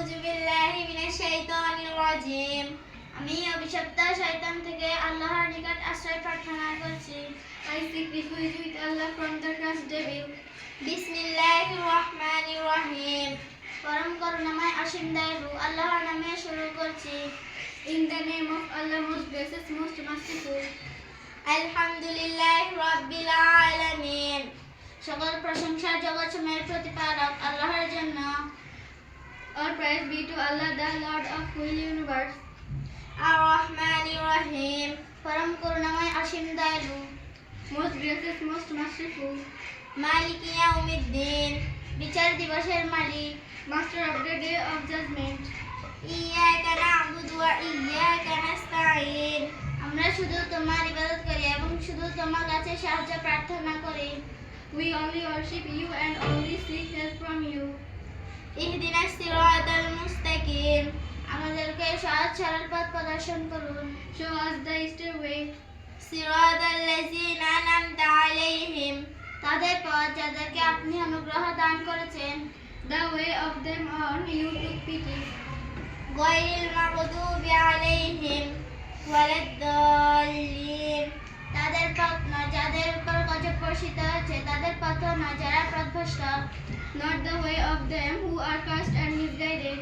আউযু বিল্লাহি মিনাশ শাইতানির রাজিম। আমি অভিশপ্ত শয়তান থেকে আল্লাহর নিকট আশ্রয় প্রার্থনা করছি। I seek refuge with Allah from the cursed devil. বিসমিল্লাহির রহমানির রহিম। পরম করুণাময় অসীম দয়ালু আল্লাহর নামে শুরু করছি। In the name of Allah, most gracious, most merciful. আলহামদুলিল্লাহি রাব্বিল আলামিন। সকল প্রশংসা জগৎসমূহের প্রতিপালক আল্লাহর জন্য। All praise be to Allah, the Lord of whole universe. আর রহমানির রহিম। পরম করুণাময় অসীম দয়ালু। Most gracious, most merciful. মালিক ইয়াউমিদ্দিন। বিচার দিবসের মালিক। Master of the day of judgment. ইয়াকা না'বুদু ওয়া ইয়াকা নাস্তাঈন। আমরা শুধু তোমার ইবাদত করি এবং শুধু তোমার কাছে সাহায্য প্রার্থনা করি। We only worship you and only seek help from you. ইহদিনাস সিরাতাল মুস্তাকিম। আমাদেরকে সহজ সরল পথ প্রদর্শন করুন। Show us the straight way. সিরাতাল লাযিনা আন'আমতা আলাইহিম। তাদের পথ যাদেরকে আপনি অনুগ্রহ দান করেছেন। The way of them on you took pity. গায়রিল মাগদুবি আলাইহিম ওয়ালাদ-দাল্লিন। তাদের পথ না যাদের উপর গজব বর্ষিত হয়েছে, তাদের পথ না যারা পথভ্রষ্ট। Not the way of them who are cursed and misguided.